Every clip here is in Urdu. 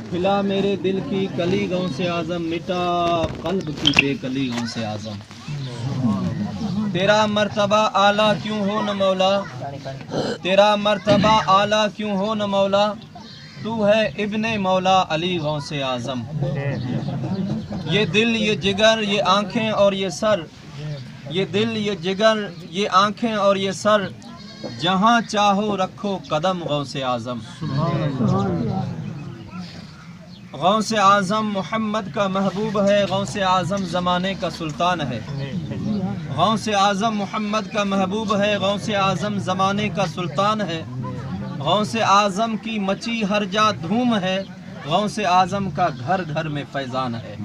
کھلا میرے دل کی کلی غوث اعظم، مٹا قلب کی بے کلی غوث اعظم۔ تیرا مرتبہ اعلیٰ کیوں ہو نہ مولا، تیرا مرتبہ اعلیٰ کیوں ہو نہ مولا، تو ہے ابن مولا علی غوث اعظم۔ یہ دل یہ جگر یہ آنکھیں اور یہ سر، یہ دل یہ جگر یہ آنکھیں اور یہ سر، جہاں چاہو رکھو قدم غوث اعظم۔ غوث اعظم محمد کا محبوب ہے، غوث اعظم زمانے کا سلطان ہے۔ غوث اعظم محمد کا محبوب ہے، غوث اعظم زمانے کا سلطان ہے۔ غوث اعظم کی مچی ہر جا دھوم ہے، غوث اعظم کا گھر گھر میں فیضان ہے۔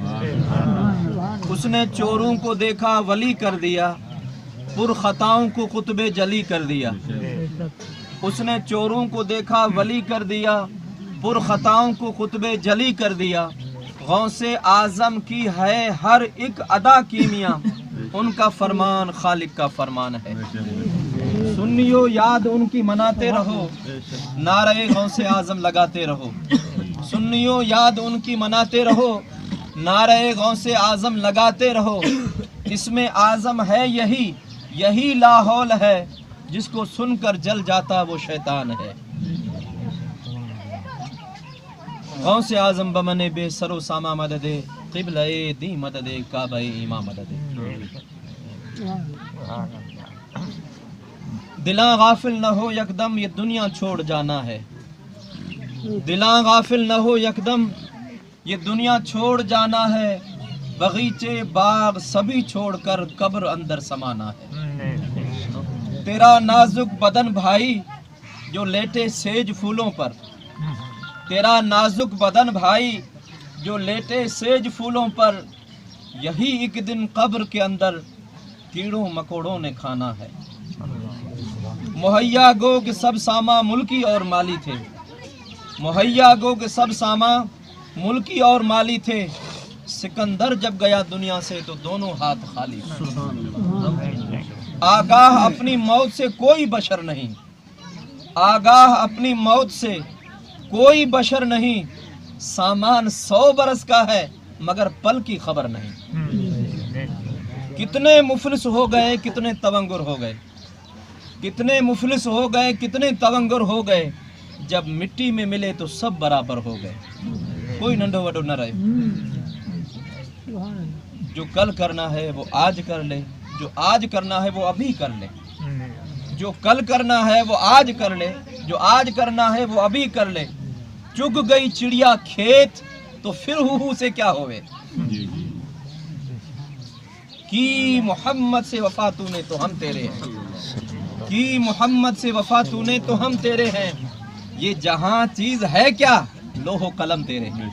اس نے چوروں کو دیکھا ولی کر دیا، پر خطاؤں کو قطب جلی کر دیا۔ اس نے چوروں کو دیکھا ولی کر دیا، پر خطاؤں کو قطب جلی کر دیا۔ غوث اعظم کی ہے ہر ایک ادا کیمیا، ان کا فرمان خالق کا فرمان ہے۔ سنیو یاد ان کی مناتے رہو، نعرہ غوث اعظم لگاتے رہو۔ سنیو یاد ان کی مناتے رہو، نعرہ غوث اعظم لگاتے رہو۔ اس میں اعظم ہے یہی لاحول ہے، جس کو سن کر جل جاتا وہ شیطان ہے۔ غوث اعظم بمن بے سر و ساما مدد، قبلہ دی مدد، کعبہ ایماں مدد۔ دلاں غافل نہ ہو یکدم، یہ دنیا چھوڑ جانا ہے۔ دلاں غافل نہ ہو یکدم، یہ دنیا چھوڑ جانا ہے۔ بغیچے باغ سبھی چھوڑ کر قبر اندر سمانا ہے۔ تیرا نازک بدن بھائی جو لیٹے سیج پھولوں پر، تیرا نازک بدن بھائی جو لیٹے سیج پھولوں پر، یہی ایک دن قبر کے اندر کیڑوں مکوڑوں نے کھانا ہے۔ مہیا گو کہ سب ساما ملکی اور مالی تھے، مہیا گو کہ سب ساما ملکی اور مالی تھے۔ سکندر جب گیا دنیا سے تو دونوں ہاتھ خالی تھے۔ آگاہ اپنی موت سے کوئی بشر نہیں، آگاہ اپنی موت سے کوئی بشر نہیں۔ سامان 100 برس کا ہے مگر پل کی خبر نہیں۔ کتنے مفلس ہو گئے کتنے تونگر ہو گئے، کتنے مفلس ہو گئے کتنے تونگر ہو گئے، جب مٹی میں ملے تو سب برابر ہو گئے۔ کوئی ننڈو وڈو نہ رہے۔ جو کل کرنا ہے وہ آج کر لے، جو آج کرنا ہے وہ ابھی کر لے۔ جو کل کرنا ہے وہ آج کر لے، جو آج کرنا ہے وہ ابھی کر لے۔ چگ گئی چڑیا کھیت تو پھر ہو سے کیا ہوئے۔ کی محمد سے وفا تو نے تو ہم تیرے ہیں، کی محمد سے وفا تو نے تو ہم تیرے ہیں۔ یہ جہاں چیز ہے کیا، لوح و قلم تیرے ہیں۔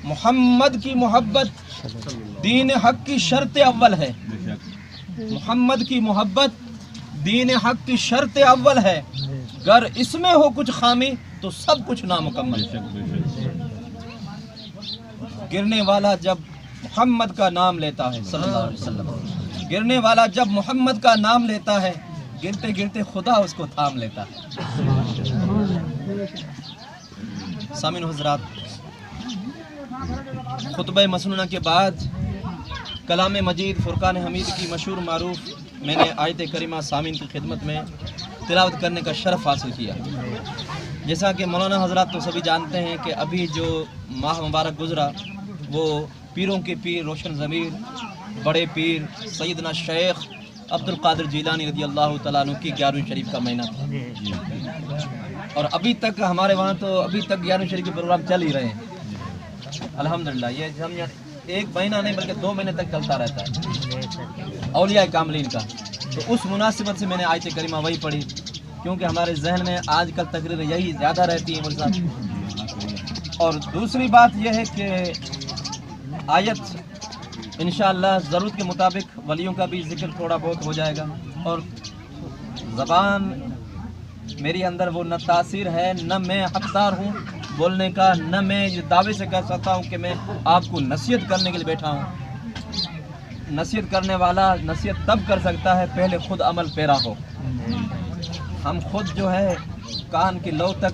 محمد کی محبت دین حق کی شرط اول ہے، محمد کی محبت دین حق کی شرط اول ہے۔ گر اس میں ہو کچھ خامی تو سب کچھ نامکمل ہے۔ گرنے والا جب محمد کا نام لیتا ہے صلی اللہ علیہ وسلم، گرنے والا جب محمد کا نام لیتا ہے، گرتے گرتے خدا اس کو تھام لیتا ہے۔ سامعین حضرات، خطبہ مسنونہ کے بعد کلام مجید فرقان حمید کی مشہور معروف میں نے آیت کریمہ سامعین کی خدمت میں تلاوت کرنے کا شرف حاصل کیا۔ جیسا کہ مولانا حضرات تو سبھی جانتے ہیں کہ ابھی جو ماہ مبارک گزرا وہ پیروں کے پیر روشن ضمیر بڑے پیر سیدنا شیخ عبد القادر جیلانی رضی اللہ تعالیٰ عنہ کی 11ویں شریف کا مہینہ تھا، اور ابھی تک ہمارے وہاں تو ابھی تک 11ویں شریف کے پروگرام چل ہی رہے ہیں الحمدللہ۔ یہ ہم ایک مہینہ نہیں بلکہ 2 مہینے تک چلتا رہتا ہے اولیاء کاملین کا۔ تو اس مناسبت سے میں نے آیت کریمہ وہی پڑھی، کیونکہ ہمارے ذہن میں آج کل تقریر یہی زیادہ رہتی ہے مول صاحب۔ اور دوسری بات یہ ہے کہ آیت انشاءاللہ ضرورت کے مطابق ولیوں کا بھی ذکر تھوڑا بہت ہو جائے گا، اور زبان میری اندر وہ نہ تاثیر ہے، نہ میں حقدار ہوں بولنے کا، نہ میں یہ دعوے سے کہہ سکتا ہوں کہ میں آپ کو نصیحت کرنے کے لیے بیٹھا ہوں۔ نصیحت کرنے والا نصیحت تب کر سکتا ہے پہلے خود عمل پیرا ہو۔ ہم خود جو ہے کان کی لو تک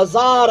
1000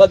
2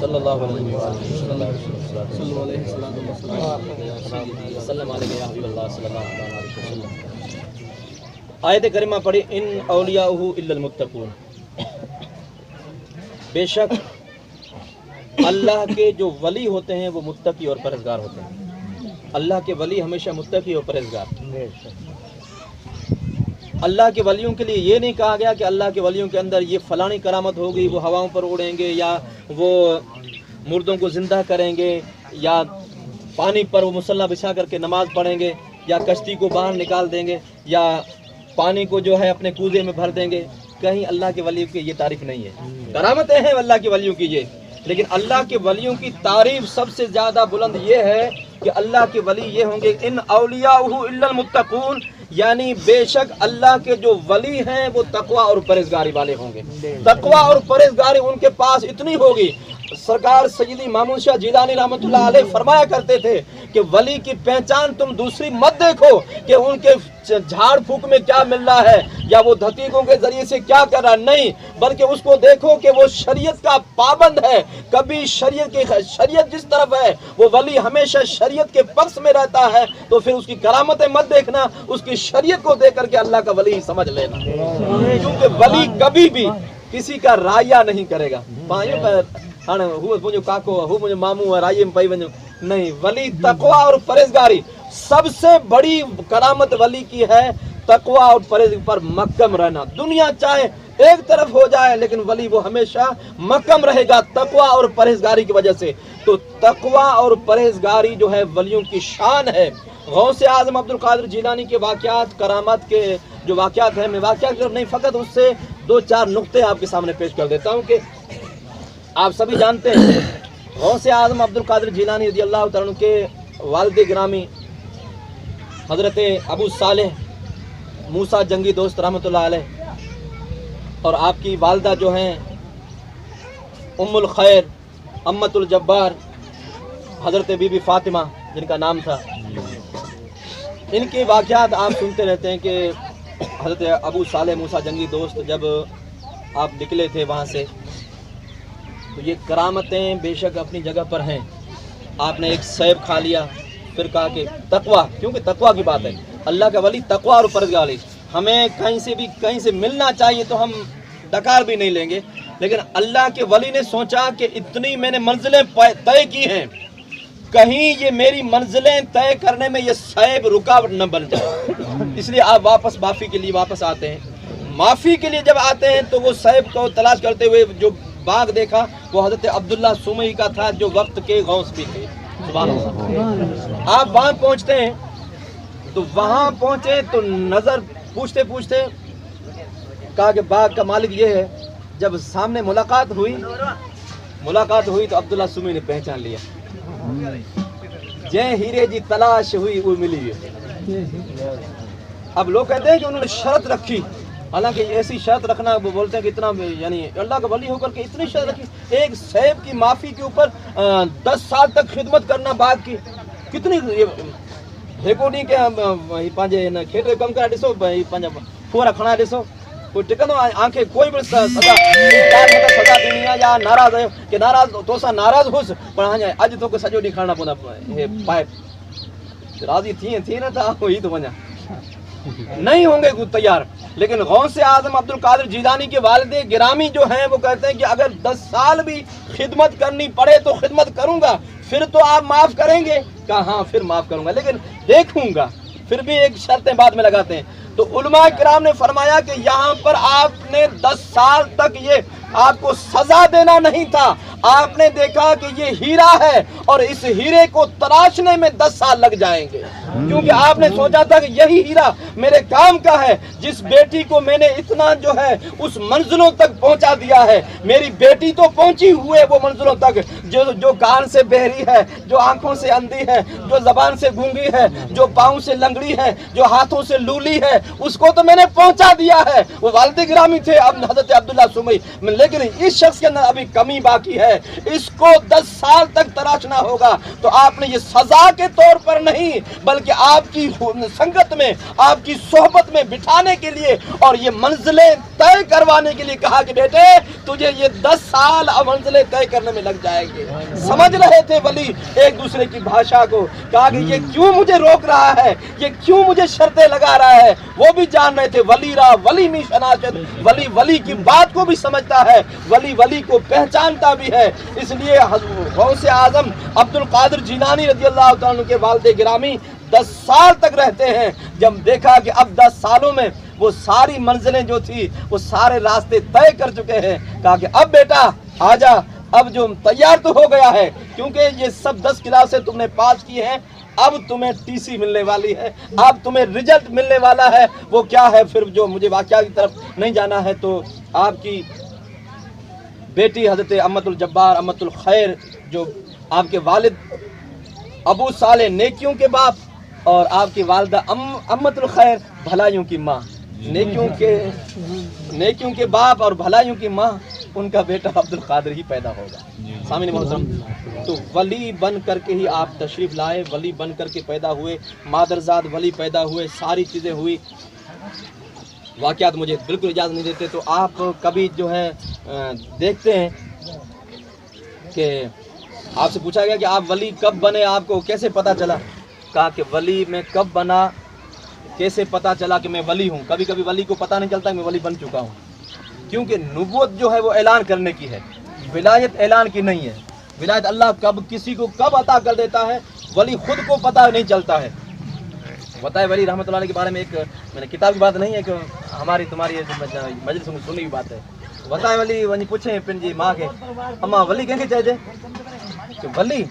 صلی اللہ علیہ وسلم آیت کریمہ پڑھی ان اولیاءہ الا المتقون، بے شک اللہ کے جو ولی ہوتے ہیں وہ متقی اور پرہیزگار ہوتے ہیں۔ اللہ کے ولی ہمیشہ متقی اور پرہیزگار۔ اللہ کے ولیوں کے لیے یہ نہیں کہا گیا کہ اللہ کے ولیوں کے اندر یہ فلانی کرامت ہوگی، وہ ہواؤں پر اڑیں گے، یا وہ مردوں کو زندہ کریں گے، یا پانی پر وہ مصلی بچھا کر کے نماز پڑھیں گے، یا کشتی کو باہر نکال دیں گے، یا پانی کو جو ہے اپنے کوزے میں بھر دیں گے۔ کہیں اللہ کے ولیوں کی یہ تعریف نہیں ہے۔ کرامتیں ہیں اللہ کے ولیوں کی یہ، لیکن اللہ کے ولیوں کی تعریف سب سے زیادہ بلند یہ ہے کہ اللہ کے ولی یہ ہوں گے ان اولیاءہ الا المتقون، یعنی بے شک اللہ کے جو ولی ہیں وہ تقوی اور پرہیزگاری والے ہوں گے۔ تقوی اور پرہیزگاری ان کے پاس اتنی ہوگی، سرکار سیدی محمود شاہ جیلانی رحمۃ اللہ علیہ فرمایا کرتے تھے کہ ولی کی پہچان تم دوسری مت دیکھو کہ ان کے جھاڑ پھونک میں کیا مل رہا ہے یا وہ دھتیگوں کے ذریعے سے کیا کر رہا ہے، نہیں، بلکہ اس کو دیکھو کہ وہ شریعت کا پابند ہے۔ کبھی شریعت جس طرف ہے وہ ولی ہمیشہ شریعت کے پکش میں رہتا ہے، تو پھر اس کی کرامتیں مت دیکھنا، اس کی شریعت کو دیکھ کر کے اللہ کا ولی سمجھ لینا، کیونکہ ولی کبھی بھی کسی کا رائیا نہیں کرے گا۔ مجھے کاکو ہو مجھے ماموں رائے میں پائی ونجو، نہیں، ولی تقوی اور پرہیزگاری سب سے بڑی کرامت ولی کی ہے، تقوی اور پرہیز پر محکم رہنا۔ دنیا چاہے ایک طرف ہو جائے لیکن ولی وہ ہمیشہ محکم رہے گا تقوی اور پرہیزگاری کی وجہ سے۔ تو تقوی اور پرہیزگاری جو ہے ولیوں کی شان ہے۔ غوث اعظم عبد القادر جیلانی کے واقعات، کرامات کے جو واقعات ہیں، میں واقعات کی طرف نہیں، فقط اس سے دو چار نقطے آپ کے سامنے پیش کر دیتا ہوں کہ آپ سبھی جانتے ہیں غوث اعظم عبد القادر جیلانی رضی اللہ تعالیٰ عنہ کے والد گرامی حضرت ابو صالح موسیٰ جنگی دوست رحمۃ اللہ علیہ، اور آپ کی والدہ جو ہیں ام الخیر امت الجبار حضرت بی بی فاطمہ جن کا نام تھا، ان کے واقعات آپ سنتے رہتے ہیں کہ حضرت ابو صالح موسیٰ جنگی دوست جب آپ نکلے تھے وہاں سے، تو یہ کرامتیں بے شک اپنی جگہ پر ہیں۔ آپ نے ایک سیب کھا لیا، پھر کہا کہ تقوی، کیونکہ تقوی کی بات ہے، اللہ کا ولی تقوی اور پرہیزگاری، ہمیں کہیں سے ملنا چاہیے تو ہم ڈکار بھی نہیں لیں گے، لیکن اللہ کے ولی نے سوچا کہ اتنی میں نے منزلیں طے کی ہیں، کہیں یہ میری منزلیں طے کرنے میں یہ سیب رکاوٹ نہ بن جائے، اس لیے آپ واپس معافی کے لیے واپس آتے ہیں۔ معافی کے لیے جب آتے ہیں تو وہ سیب کو تلاش کرتے ہوئے جو باغ دیکھا وہ حضرت عبداللہ سمیع کا تھا جو وقت کے غوث بھی تھے، سبحان اللہ۔ آپ وہاں پہنچتے ہیں تو وہاں پہنچے تو نظر پوچھتے پوچھتے کہا کہ باغ کا مالک یہ ہے۔ جب سامنے ملاقات ہوئی تو عبداللہ سمیع نے پہچان لیا، جے ہیرے جی تلاش ہوئی وہ ملی۔ اب لوگ کہتے ہیں کہ انہوں نے شرط رکھی، حالانکہ ایسی شرط رکھنا، وہ بولتے ہیں کہ اتنا، یعنی اللہ کا ولی ہو کر کے اتنی شرط رکھی، ایک سیب کی معافی کے اوپر 10 سال تک خدمت کرنا باغ کی، کتنی نہیں کہ پانچے کھیتوں کم کرا ڈسو پورا کھڑا ڈسو کوئی ٹکندو آنکھیں کوئی بھی سزا دینی ہے یا ناراض ہے کہ ناراض تو سا ناراض ہوس پر ہاں اج تو سجو ڈی کھڑنا پوندا پائپ راضی تھی نا تا ہوئی تو وجہ نہیں ہوں گے تیار۔ لیکن غوث اعظم عبد القادر جیلانی کے والد گرامی جو ہیں وہ کہتے ہیں کہ اگر 10 سال بھی خدمت کرنی پڑے تو خدمت کروں گا، پھر تو آپ معاف کریں گے؟ کہا ہاں پھر معاف کروں گا، لیکن دیکھوں گا، پھر بھی ایک شرطیں بعد میں لگاتے ہیں۔ تو علماء کرام نے فرمایا کہ یہاں پر آپ نے 10 سال تک یہ آپ کو سزا دینا نہیں تھا، آپ نے دیکھا کہ یہ ہیرا ہے اور اس ہیرے کو تراشنے میں 10 سال لگ جائیں گے، کیونکہ آپ نے سوچا تھا کہ یہی ہیرا میرے کام کا ہے، جس بیٹی کو میں نے اتنا جو ہے اس منزلوں تک پہنچا دیا ہے، میری بیٹی تو پہنچی ہوئے وہ منزلوں تک، جو کان سے بہری ہے، جو آنکھوں سے اندھی ہے، جو زبان سے گونگی ہے، جو پاؤں سے لنگڑی ہے، جو ہاتھوں سے لولی ہے، اس کو تو میں نے پہنچا دیا ہے۔ وہ والد گرامی تھے اب حضرت عبداللہ سمیع، لیکن اس شخص کے اندر ابھی کمی باقی ہے، ہے اس کو 10 سال تک تراشنا ہوگا، تو آپ نے یہ سزا کے طور پر نہیں بلکہ آپ کی سنگت میں، آپ کی صحبت میں بٹھانے کے لیے اور یہ منزلیں طے کروانے کے لیے کہا کہ بیٹے تجھے یہ 10 سال منزلیں طے کرنے میں لگ جائیں گے۔ سمجھ رہے تھے ولی ایک دوسرے کی بھاشا کو، کہا کہ یہ کیوں مجھے روک رہا ہے، یہ کیوں مجھے شرطیں لگا رہا ہے۔ وہ بھی جان رہے تھے ولی را ولی می شناست، ولی ولی کی بات کو بھی سمجھتا ہے، ولی ولی کو پہچانتا بھی ہے۔ اس لیے غوث اعظم عبد القادر جیلانی رضی اللہ تعالیٰ عنہ کے والد گرامی 10 سال تک رہتے ہیں۔ جب دیکھا کہ اب 10 سالوں میں وہ ساری منزلیں جو تھی وہ سارے راستے طے کر چکے ہیں، کہا کہ اب بیٹا آجا، اب جو تیار تو ہو گیا ہے، کیونکہ یہ سب 10 کلاسیں تم نے پاس کی ہیں، اب تمہیں ٹی سی ملنے والی ہے، اب تمہیں رزلٹ ملنے والا ہے۔ وہ کیا ہے پھر جو مجھے واقعہ کی طرف نہیں جانا ہے، تو آپ کی بیٹی حضرت امت الجبار امت الخیر، جو آپ کے والد ابو صالح نیکیوں کے باپ اور آپ کی والدہ امت الخیر بھلائیوں کی ماں، نیکیوں کے باپ اور بھلائیوں کی ماں، ان کا بیٹا عبد القادر ہی پیدا ہوگا۔ سامعین محترم، تو ولی بن کر کے ہی آپ تشریف لائے، ولی بن کر کے پیدا ہوئے، مادرزاد ولی پیدا ہوئے، ساری چیزیں ہوئی۔ واقعات مجھے بالکل اجازت نہیں دیتے، تو آپ کبھی جو ہے دیکھتے ہیں کہ آپ سے پوچھا گیا کہ آپ ولی کب بنے، آپ کو کیسے پتا چلا؟ کہا کہ ولی میں کب بنا، کیسے پتا چلا کہ میں ولی ہوں؟ کبھی کبھی ولی کو پتا نہیں چلتا کہ میں ولی بن چکا ہوں، کیونکہ نبوت جو ہے وہ اعلان کرنے کی ہے، ولایت اعلان کی نہیں ہے۔ ولایت اللہ کب کسی کو کب عطا کر دیتا ہے ولی خود کو پتہ نہیں چلتا ہے۔ بتائے ولی رحمۃ اللہ علیہ کے بارے میں ایک میں نے کتاب کی بات نہیں ہے کہ ہماری تمہاری مجلس میں سنی ہوئی بات ہے۔ بتائے ولی ونی پوچھیں پن جی ماں کے اما ولی کہیں چاہیے کہ ولی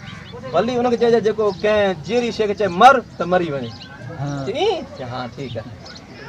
ولی ان کے چاہیے جو کہیں جیری شے کے چاہے مر تو مری ونے، ہاں ٹھیک ہے،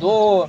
2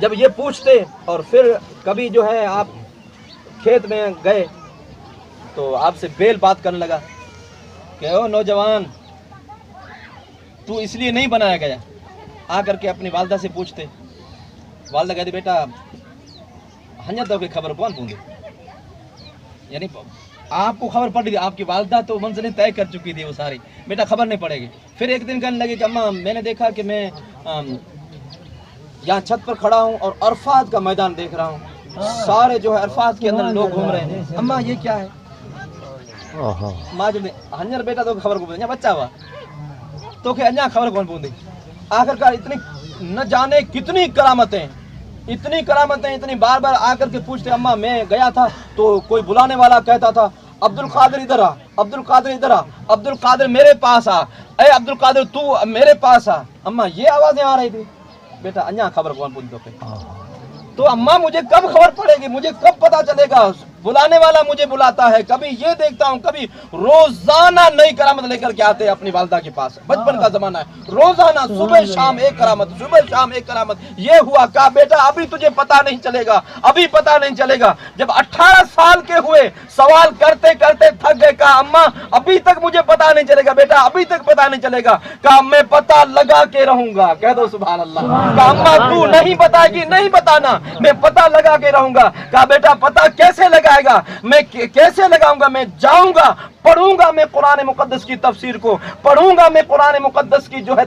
جب یہ پوچھتے اور پھر کبھی جو ہے آپ کھیت میں گئے تو آپ سے بیل بات کرنے لگا کہ او نوجوان تو اس لیے نہیں بنایا گیا، آ کر کے اپنی والدہ سے پوچھتے، والدہ کہتی بیٹا ہنجا تو کی خبر کون پوندے، یعنی آپ کو خبر پڑ رہی تھی، آپ کی والدہ تو منزلیں طے کر چکی تھی وہ ساری، بیٹا خبر نہیں پڑے گی۔ پھر ایک دن کہنے لگے کہ اماں میں نے دیکھا کہ میں یہاں چھت پر کھڑا ہوں اور عرفات کا میدان دیکھ رہا ہوں، سارے جو ہے عرفات کے اندر لوگ گھوم رہے ہیں، اماں یہ کیا ہے؟ ماں جو ہنجر بیٹا تو خبر کو پوندے، بچہ ہوا تو کہ انجا خبر کون پوندے۔ آخر کار اتنی نہ جانے کتنی کرامتیں، اتنی بار بار آ کر کے پوچھتے، اماں میں گیا تھا تو کوئی بلانے والا کہتا تھا عبد القادر ادھر آ، عبد القادر ادھر آ، عبد القادر میرے پاس آ، اے عبد القادر تو میرے پاس آ۔ اماں یہ آوازیں آ رہی تھی، بیٹا انجا خبر کون پوندے تو اماں مجھے کب خبر پڑے گی، مجھے کب پتا چلے گا؟ بلانے والا مجھے بلاتا ہے، کبھی یہ دیکھتا ہوں، کبھی روزانہ نئی کرامت لے کر کے آتے اپنی والدہ کے پاس، بچپن کا زمانہ ہے، روزانہ صبح شام ایک کرامت، صبح شام ایک کرامت۔ یہ ہوا کہا بیٹا ابھی تجھے پتا نہیں چلے گا، ابھی پتا نہیں چلے گا۔ جب 18 سال کے ہوئے سوال کرتے کرتے تھک گئے، کہا اماں ابھی تک مجھے پتا نہیں چلے گا، بیٹا ابھی تک پتا نہیں چلے گا۔ کہا میں پتا لگا کے رہوں گا، کہہ دو سبحان اللہ۔ کہا اماں تو نہیں بتائے گی، نہیں بتانا، میں پتا لگا کے رہوں گا۔ کہا بیٹا پتا کیسے لگائے گا؟ میں کیسے لگاؤں گا؟ میں جاؤں گا، پڑھوں گا میں قرآن مقدس کی تفسیر کو، پڑھوں گا میں قرآن مقدس کی جو ہے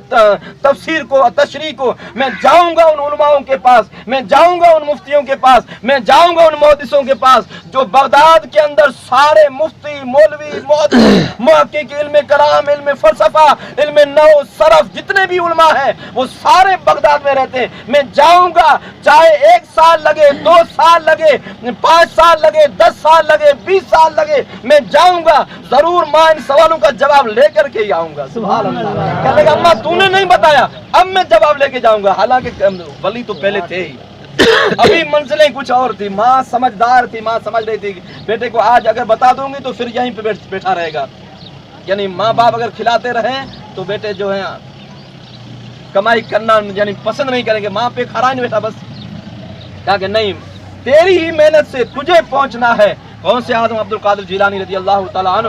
تفسیر کو، تشریح کو، میں جاؤں گا ان علماؤں کے پاس، میں جاؤں گا ان مفتیوں کے پاس، میں جاؤں گا ان محدثوں کے پاس جو بغداد کے اندر سارے مفتی، مولوی، محدث، محقق، علم کلام، علم فلسفہ، علم نحو، صرف جتنے بھی علماء ہیں وہ سارے بغداد میں رہتے ہیں۔ میں جاؤں گا، چاہے 1 سال لگے، 2 سال لگے، 5 سال لگے، 10 سال لگے، 20 سال لگے، میں جاؤں گا، ضرور ماں ان سوالوں کا جواب لے کر کے ہی آؤں گا۔ سبحان اللہ۔ کہنے لگا اماں تو نے نہیں بتایا، اب میں جواب لے کے جاؤں گا۔ حالانکہ ولی تو پہلے تھے ہی، ابھی منزلیں کچھ اور تھی، ماں سمجھدار تھی، ماں سمجھ رہی تھی بیٹے کو آج اگر بتا دوں گی تو پھر یہیں پہ بیٹھا رہے گا، یعنی ماں باپ اگر کھلاتے رہیں تو بیٹے جو ہیں کمائی کرنا یعنی پسند نہیں کریں گے، ماں پہ کھڑا نہیں بیٹھا، بس کہا کہ نہیں تیری ہی محنت سے تجھے پہنچنا ہے۔ غوث اعظم عبد القادر جیلانی رضی اللہ تعالیٰ عنہ،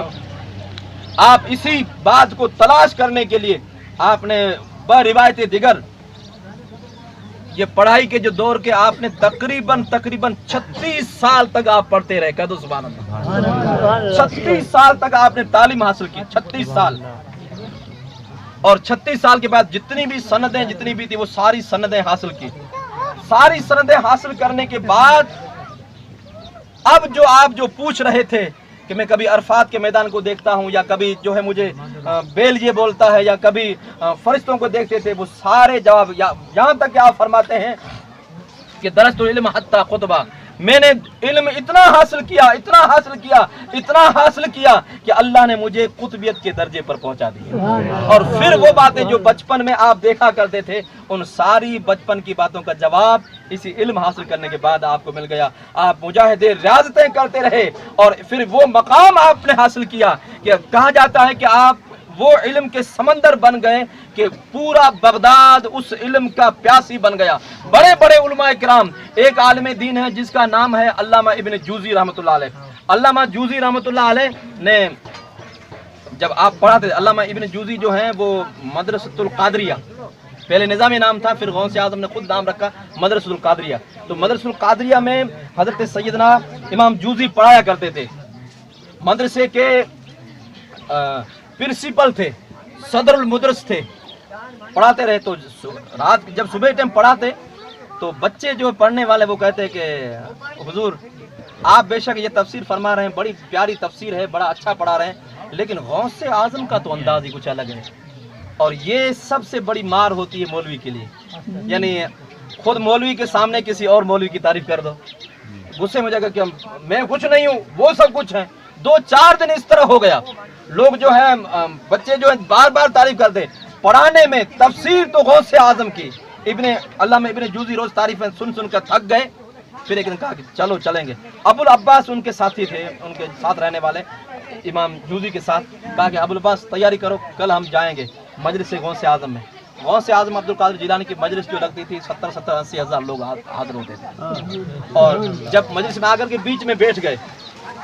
آپ اسی بات کو تلاش کرنے کے لیے آپ نے روایت دیگر یہ پڑھائی کے جو دور کے آپ نے تقریباً 36 سال تک آپ پڑھتے رہے، کہہ دو سبحان اللہ۔ 36 سال تک آپ نے تعلیم حاصل کی، 36 سال، اور 36 سال کے بعد جتنی بھی سندیں جتنی بھی تھی وہ ساری سندیں حاصل کی۔ ساری سندیں حاصل کرنے کے بعد اب جو آپ جو پوچھ رہے تھے کہ میں کبھی عرفات کے میدان کو دیکھتا ہوں، یا کبھی جو ہے مجھے بیل یہ بولتا ہے، یا کبھی فرشتوں کو دیکھتے تھے، وہ سارے جواب یہاں تک کہ آپ فرماتے ہیں کہ درست العلم حتی خطبہ، میں نے علم اتنا حاصل کیا کہ اللہ نے مجھے قطبیت کے درجے پر پہنچا دیا۔ اور پھر وہ باتیں جو بچپن میں آپ دیکھا کرتے تھے، ان ساری بچپن کی باتوں کا جواب اسی علم حاصل کرنے کے بعد آپ کو مل گیا۔ آپ مجاہدے ریاضتیں کرتے رہے اور پھر وہ مقام آپ نے حاصل کیا کہ کہا جاتا ہے کہ آپ وہ علم کے سمندر بن گئے کہ پورا بغداد اس علم کا پیاسی بن گیا۔ بڑے بڑے علماء کرام، ایک عالم دین ہے جس کا نام ہے علامہ ابن جوزی رحمۃ اللہ علیہ۔ علامہ جوزی رحمۃ اللہ علیہ نے جب آپ پڑھاتے، علامہ ابن جوزی جو ہیں وہ مدرسۃ القادریہ، پہلے نظامی نام تھا، پھر غوث اعظم نے خود نام رکھا مدرسۃ القادریہ۔ تو مدرسۃ القادریہ میں حضرت سیدنا امام جوزی پڑھایا کرتے تھے، مدرسے کے پرنسپل تھے، صدر المدرس تھے، پڑھاتے رہے۔ تو رات جب صبح ٹائم پڑھاتے تو بچے جو پڑھنے والے وہ کہتے کہ حضور آپ بے شک یہ تفسیر فرما رہے ہیں، بڑی پیاری تفسیر ہے، بڑا اچھا پڑھا رہے ہیں، لیکن غوث اعظم کا تو انداز ہی کچھ الگ ہے، اور یہ سب سے بڑی مار ہوتی ہے مولوی کے لیے، یعنی خود مولوی کے سامنے کسی اور مولوی کی تعریف کر دو، غصے میں جا کر کہ میں کچھ نہیں ہوں، وہ سب کچھ ہے۔ 2-4 دن اس طرح ہو گیا، لوگ جو ہیں بچے جو ہیں بار بار تعریف کرتے، پڑھانے میں تفسیر تو غوث اعظم کی علامہ ابن جوزی روز تعریفیں سن کر تھک گئے۔ پھر ایک دن کہا کہ چلو چلیں گے۔ ابو العباس ان کے ساتھی تھے، ان کے ساتھ رہنے والے امام جوزی کے ساتھ، کہا کہ ابو العباس تیاری کرو، کل ہم جائیں گے مجلس غوث اعظم میں۔ غوث اعظم عبد القادر جیلانی کی مجلس جو لگتی تھی 70-80 ہزار لوگ حاضر ہوتے تھے، اور جب مجلس میں آ کر کے بیچ میں بیٹھ گئے،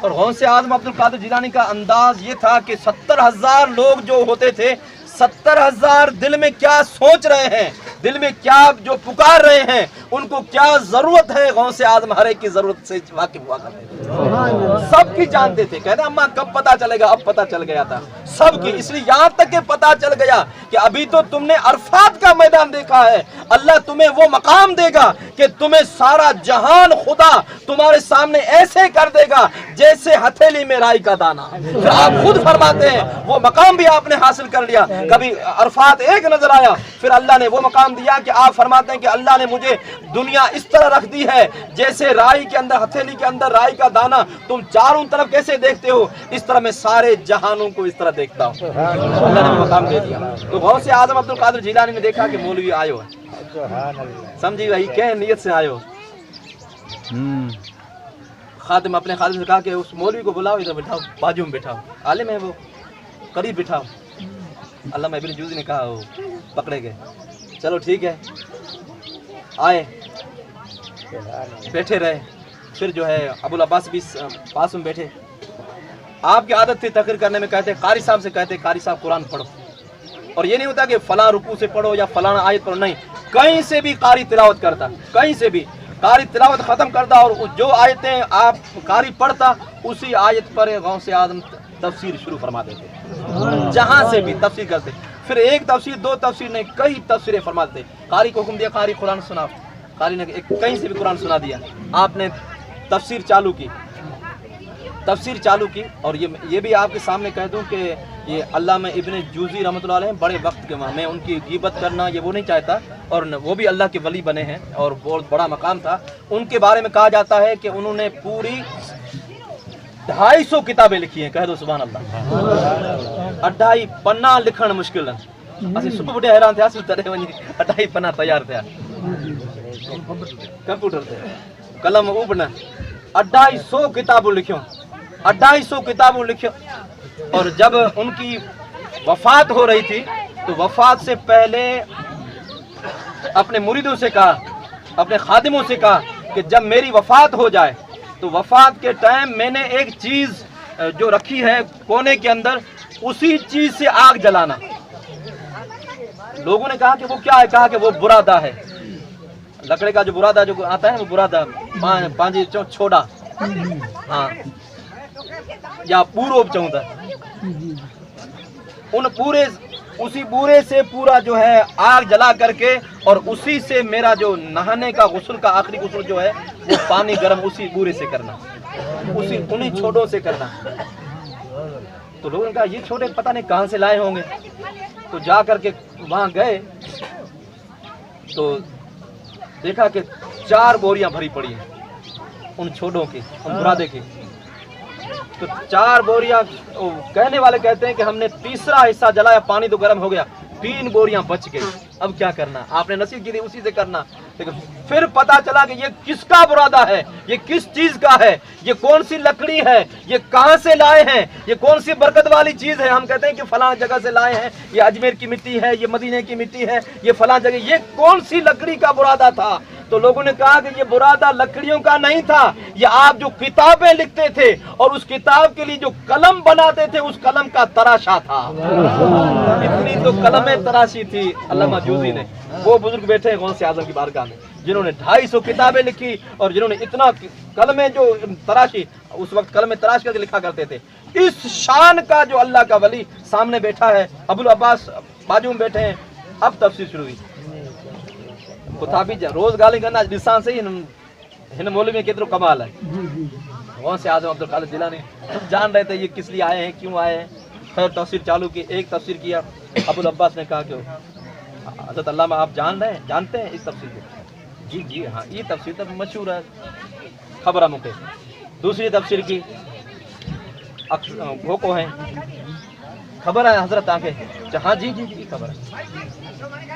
اور غوث اعظم عبد القادر جیلانی کا انداز یہ تھا کہ 70,000 لوگ جو ہوتے تھے، 70,000 دل میں کیا سوچ رہے ہیں، دل میں کیا جو پکار رہے ہیں، ان کو کیا ضرورت ہے، غوث اعظم ہر ایک کی ضرورت سے واقف ہوا کرتے تھے، سب کی جانتے تھے۔ کہتے ہیں اماں کب پتا چلے گا؟ اب پتا چل گیا تھا سب کی، اس لیے یہاں تک کہ پتا چل گیا کہ ابھی تو تم نے عرفات کا میدان دیکھا ہے، اللہ تمہیں وہ مقام دے گا کہ تمہیں سارا جہان خدا تمہارے سامنے ایسے کر دے گا جیسے ہتھیلی میں رائی کا دانا۔ پھر آپ خود فرماتے ہیں وہ مقام بھی آپ نے حاصل کر لیا، کبھی عرفات ایک نظر آیا، پھر اللہ نے وہ مقام دیا کہ آپ فرماتے ہیں کہ اللہ نے مجھے دنیا اس طرح رکھ دی ہے جیسے رائی کے اندر، ہتھیلی کے اندر رائی کا دانا تم چاروں طرف کیسے دیکھتے ہو، اس طرح میں سارے جہانوں کو اس طرح دیکھتا ہوں۔ اللہ نے وہ مقام دے دیا۔ تو غوث اعظم عبد القادر جیلانی نے دیکھا کہ مولوی آئے ہو، سمجھی بھائی کیا نیت سے آئے ہو۔ خادم اپنے خادم سے کہا کہ اس مولوی کو بلاؤ، ادھر بٹھاؤ، بازو میں بٹھاؤ، عالم ہے وہ، قریب بٹھاؤ۔ علامہ ابن جوزی نے کہا وہ پکڑے گئے، چلو ٹھیک ہے، آئے بیٹھے رہے، پھر جو ہے ابو العباس بھی پاس میں بیٹھے۔ آپ کی عادت تھی تقریر کرنے میں، کہتے قاری صاحب سے کہتے قاری صاحب قرآن پڑھو، اور یہ نہیں ہوتا کہ فلاں رکوع سے پڑھو یا فلاں آیت پڑھو، نہیں، کہیں سے بھی قاری تلاوت کرتا، کہیں سے بھی قاری تلاوت ختم کرتا، اور جو آیتیں آپ قاری پڑھتا اسی آیت پر غوث اعظم تفسیر شروع فرما دیتے، جہاں سے بھی تفسیر کرتے، پھر ایک تفسیر دو تفسیر نہیں، کئی تفسیریں فرماتے۔ قاری کو حکم دیا قاری قرآن سنا، قاری نے کہیں سے بھی قرآن سنا دیا، آپ نے تفسیر چالو کی، تفسیر چالو کی۔ اور یہ بھی آپ کے سامنے کہہ دوں کہ یہ علامہ ابن جوزی رحمۃ اللہ علیہ بڑے وقت کے میں ان کی غیبت کرنا یہ وہ نہیں چاہتا، اور وہ بھی اللہ کے ولی بنے ہیں اور بہت بڑا مقام تھا۔ ان کے بارے میں کہا جاتا ہے کہ انہوں نے پوری 250 کتابیں لکھی ہیں، کہہ دو سبحان اللہ۔ 2.5 پنا لکھن مشکل ہے، اسی صبح بڑے حیران تھے، اصل ترے ونی 2.5 پنا تیار تھا، کمپیوٹر سے قلم اوبنا 250 کتابوں لکھیوں، 250 کتابوں لکھیوں۔ اور جب ان کی وفات ہو رہی تھی تو وفات سے پہلے اپنے مریدوں سے کہا، اپنے خادموں سے کہا کہ جب میری وفات ہو جائے تو وفات کے ٹائم میں نے ایک چیز جو رکھی ہے کونے کے اندر، اسی چیز سے آگ جلانا۔ لوگوں نے کہا کہ وہ کیا ہے؟ کہا کہ وہ برادہ ہے، لکڑے کا جو برادہ جو آتا ہے وہ برادہ، پانچ چھوڑا، ہاں، یا پورو چاہتا ہے، ان پورے اسی بورے سے پورا جو ہے آگ جلا کر کے، اور اسی سے میرا جو نہانے کا غسل کا آخری غسل جو ہے وہ پانی گرم اسی بورے سے کرنا، اسی انہیں چھوٹوں سے کرنا۔ تو لوگوں نے کہا یہ چھوٹے پتہ نہیں کہاں سے لائے ہوں گے، تو جا کر کے وہاں گئے تو دیکھا کہ 4 بوریاں بھری پڑی ہیں ان چھوٹوں کی، ان برادے کی۔ تو 4 بوریاں، کہنے والے کہتے ہیں کہ ہم نے تیسرا حصہ جلایا، پانی تو گرم ہو گیا، 3 بوریاں بچ گئی، اب کیا کرنا؟ آپ نے نصیحت کی تھی اسی سے کرنا۔ لیکن پھر پتا چلا کہ یہ کس کا برادہ ہے، یہ کس چیز کا ہے، یہ کون سی لکڑی ہے، یہ کہاں سے لائے ہیں، یہ کون سی برکت والی چیز ہے۔ ہم کہتے ہیں کہ فلاں جگہ سے لائے ہیں، یہ اجمیر کی مٹی ہے، یہ مدینے کی مٹی ہے، یہ فلاں جگہ، یہ کون سی لکڑی کا برادہ تھا؟ تو لوگوں نے کہا کہ یہ برادہ لکڑیوں کا نہیں تھا، یہ آپ جو کتابیں لکھتے تھے اور اس کتاب کے لیے جو قلم بناتے تھے اس قلم کا تراشا تھا۔ اتنی تو قلمیں تراشی تھی علامہ جوزی نے۔ وہ بزرگ بیٹھے غوث اعظم کی بارگاہ میں جنہوں نے 250 کتابیں لکھی اور جنہوں نے اتنا قلمیں جو تراشی، اس وقت قلمیں تراش کر کے لکھا کرتے تھے۔ اس شان کا جو اللہ کا ولی سامنے بیٹھا ہے، ابو العباس بازو میں بیٹھے ہیں، اب تفسیر شروع ہوئی۔ کتابی روز گالی کرنا ڈسان سے ہن مولوی میں کتنا کمال ہے۔ غوث اعظم عبد القادر جیلانی جان رہے تھے یہ کس لیے آئے ہیں، کیوں آئے ہیں۔ خیر تفسیر چالو کی، ایک تفسیر کیا، ابو العباس نے کہا کہ حضرت علامہ آپ جانتے ہیں اس تفسیر کو؟ جی جی ہاں، یہ تفسیر تو مشہور ہے، خبر مکے۔ دوسری تفسیر کی گھوکو ہیں، خبر ہے حضرت آنکھیں؟ ہاں جی جی جی خبر ہے۔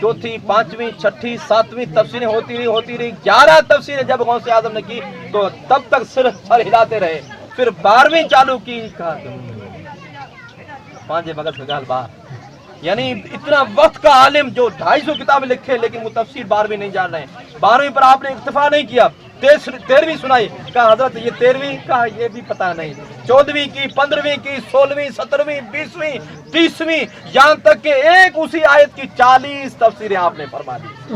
چوتھی، 5ویں، 6ٹھی، 7ویں تفسیریں ہوتی رہی 11 تفسیریں جب غوث اعظم نے کی تو تب تک صرف سر ہلاتے رہے۔ پھر 12ویں چالو کی، کہا 5 مغز کا گال باہر، یعنی اتنا وقت کا عالم جو 250 کتابیں لکھے لیکن وہ تفسیر 12ویں نہیں جان رہے ہیں. 12ویں پر آپ نے اکتفا نہیں کیا, 13ویں سنائی, کہا حضرت یہ 13ویں, کہا یہ بھی پتہ نہیں, 14ویں کی, 15ویں کی, 16ویں, 17ویں, 20ویں, 30ویں, یہاں تک کہ ایک اسی آیت کی 40 تفسیریں آپ نے فرما دی,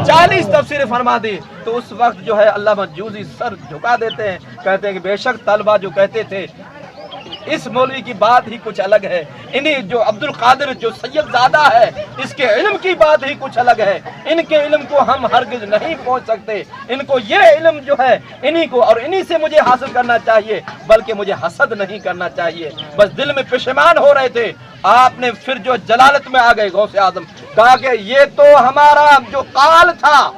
40 تفسیریں فرما دی. تو اس وقت جو ہے علامہ جوزی سر جھکا دیتے ہیں, کہتے ہیں کہ بے شک طلبہ جو کہتے تھے اس مولوی کی بات ہی کچھ الگ ہے, انہیں جو عبد القادر جو سید زادہ ہے اس کے علم کی بات ہی کچھ الگ ہے, ان کے علم کو ہم ہرگز نہیں پہنچ سکتے, ان کو یہ علم جو ہے انہی کو اور انہی سے مجھے حاصل کرنا چاہیے, بلکہ مجھے حسد نہیں کرنا چاہیے. بس دل میں پشیمان ہو رہے تھے. آپ نے پھر جو جلالت میں آ گئے غوث اعظم, کہا کہ یہ تو ہمارا جو قال تھا,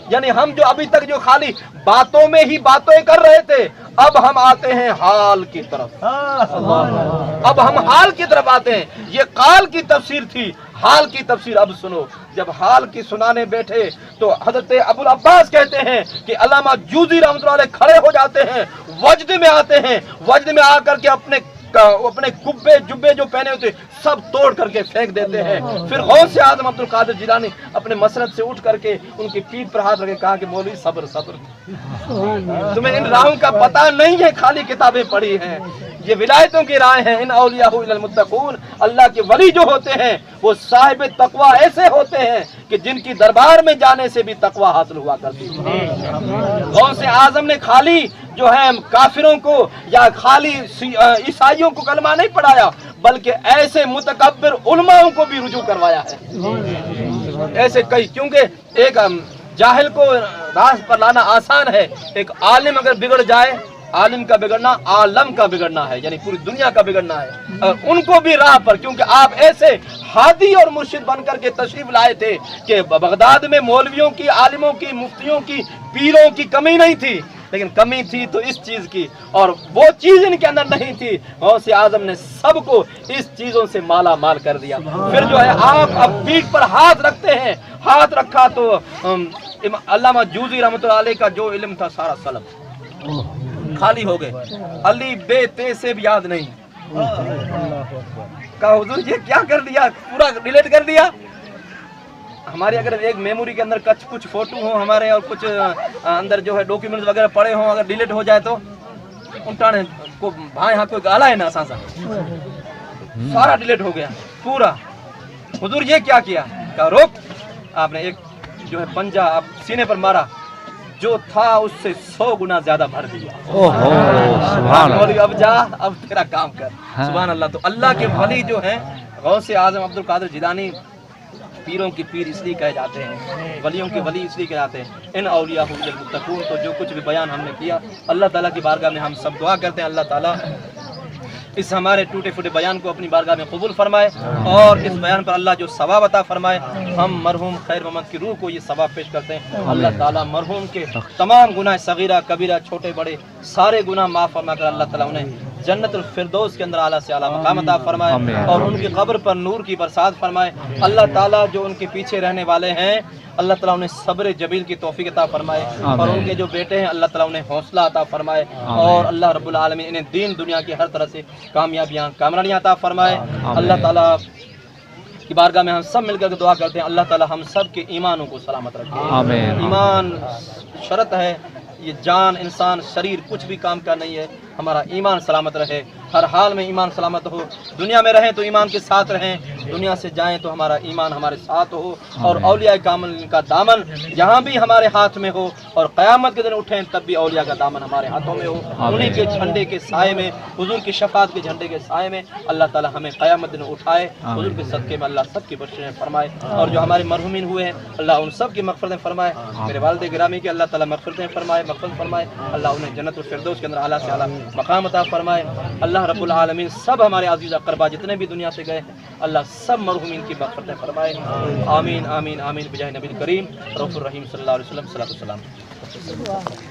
یعنی ہم جو ابھی تک جو خالی باتوں میں ہی باتیں کر رہے تھے, اب ہم آتے ہیں حال کی طرف, اب ہم حال کی طرف آتے ہیں. یہ قال کی تفسیر تھی, حال کی تفسیر اب سنو. جب حال کی سنانے بیٹھے تو حضرت ابو العباس کہتے ہیں کہ علامہ جوزی رحمۃ اللہ علیہ کھڑے ہو جاتے ہیں, وجد میں آتے ہیں, وجد میں آ کر کے اپنے کبے جبے جو پہنے ہوتے سب توڑ کر کے پھینک دیتے ہیں. پھر غوث اعظم عبد القادر جیلانی اپنے مسند سے اٹھ کر کے ان کی پیٹھ پر ہاتھ رکھے, کہا کہ مولوی صبر صبر, تمہیں ان راہوں کا پتہ نہیں ہے, خالی کتابیں پڑھی ہیں, یہ ولایتوں کی رائے ہیں. ان اولیاء الا المتقون, اللہ کے ولی جو ہوتے ہیں وہ صاحب تقوی ایسے ہوتے ہیں کہ جن کی دربار میں جانے سے بھی تقوی حاصل ہوا کرتی ہے. غوث اعظم نے خالی جو ہے کافروں کو یا خالی عیسائیوں کو کلمہ نہیں پڑھایا, بلکہ ایسے متکبر علماؤں کو بھی رجوع کروایا ہے. ایسے کئی, کیونکہ ایک جاہل کو راہ پر لانا آسان ہے, ایک عالم اگر بگڑ جائے, عالم کا بگڑنا عالم کا بگڑنا ہے, یعنی پوری دنیا کا بگڑنا ہے. ان کو بھی راہ پر, کیونکہ آپ ایسے ہادی اور مرشد بن کر کے تشریف لائے تھے کہ بغداد میں مولویوں کی, عالموں کی, مفتیوں کی, پیروں کی کمی نہیں تھی, لیکن کمی تھی تو اس چیز کی, اور وہ چیز ان کے اندر نہیں تھی. غوث اعظم نے سب کو اس چیزوں سے مالا مال کر دیا. پھر جو ہے آپ اب پیٹھ پر ہاتھ رکھتے ہیں, ہاتھ رکھا تو علامہ جوزی رحمۃ اللہ علیہ کا جو علم تھا سارا سلب خالی ہو گئے, علی بے تے سے بھی یاد نہیں. کہا حضور یہ کیا کر دیا, پورا ڈیلیٹ کر دیا. ہماری اگر ایک میموری کے اندر کچھ فوٹو ہوں ہمارے اور کچھ اندر جو ہے ڈاکیومنٹس وغیرہ پڑے ہوں, اگر ڈیلیٹ ہو جائے تو انٹانے کو بھائی ہاں کوئی گالا ہے نا سانسا, سارا ڈیلیٹ ہو گیا پورا. حضور یہ کیا کیا, کہا روک. آپ نے ایک جو ہے پنجہ آپ سینے پر مارا, جو تھا اس سے 100 گنا زیادہ بھر دیا. اب جا, اب تیرا کام کر. سبحان اللہ. تو اللہ کے ولی جو ہیں غوث اعظم عبد القادر جیلانی, پیروں کی پیر اس لیے کہے جاتے ہیں, ولیوں کے ولی اس لیے کہے جاتے ہیں. ان اولیاء المتقون. تو جو کچھ بھی بیان ہم نے کیا, اللہ تعالیٰ کی بارگاہ میں ہم سب دعا کرتے ہیں اللہ تعالیٰ اس ہمارے ٹوٹے پھوٹے بیان کو اپنی بارگاہ میں قبول فرمائے, اور اس بیان پر اللہ جو ثواب عطا فرمائے. ہم مرحوم خیر محمد کی روح کو یہ ثواب پیش کرتے ہیں. اللہ تعالیٰ مرحوم کے تمام گناہ صغیرہ کبیرہ چھوٹے بڑے سارے گناہ معاف فرما کر اللہ تعالیٰ انہیں جنت الفردوس کے اندر اعلیٰ سے اعلیٰ مقام عطا فرمائے, اور ان کی قبر پر نور کی برسات فرمائے. اللہ تعالیٰ جو ان کے پیچھے رہنے والے ہیں اللہ تعالیٰ انہیں صبر جمیل کی توفیق عطا فرمائے, اور ان کے جو بیٹے ہیں اللہ تعالیٰ انہیں حوصلہ عطا فرمائے, اور اللہ رب العالمین انہیں دین دنیا کی ہر طرح سے کامیابیاں کامرانیاں عطا فرمائے. اللہ تعالیٰ کی بارگاہ میں ہم سب مل کر دعا کرتے ہیں اللہ تعالیٰ ہم سب کے ایمانوں کو سلامت رکھے. ایمان شرط ہے, یہ جان انسان شریر کچھ بھی کام کا نہیں ہے, ہمارا ایمان سلامت رہے, ہر حال میں ایمان سلامت ہو. دنیا میں رہیں تو ایمان کے ساتھ رہیں, دنیا سے جائیں تو ہمارا ایمان ہمارے ساتھ ہو, اور اولیاء کامل کا دامن جہاں بھی ہمارے ہاتھ میں ہو, اور قیامت کے دن اٹھیں تب بھی اولیاء کا دامن ہمارے ہاتھوں میں ہو. انہیں کے جھنڈے کے سائے میں, حضور کی شفاعت کے جھنڈے کے سائے میں اللہ تعالیٰ ہمیں قیامت دن اٹھائے. حضور کے صدقے میں اللہ سب کی بخشش فرمائے, اور جو ہمارے مرحومین ہوئے ہیں اللہ ان سب کی مغفرتیں فرمائے. میرے والد گرامی کی اللہ تعالیٰ مغفرتیں فرمائے, مغفرت فرمائے. اللہ انہیں جنت الفردوس کے اندر اعلیٰ سے اعلیٰ مقام عطا فرمائے. اللہ رب العالمین سب ہمارے عزیز اقربا جتنے بھی دنیا سے گئے ہیں اللہ سب مرحومین کی مغفرتیں فرمائے. آمین آمین آمین بجاہ نبی کریم رؤوف الرحیم صلی اللہ علیہ وسلم. صلاۃ والسلام.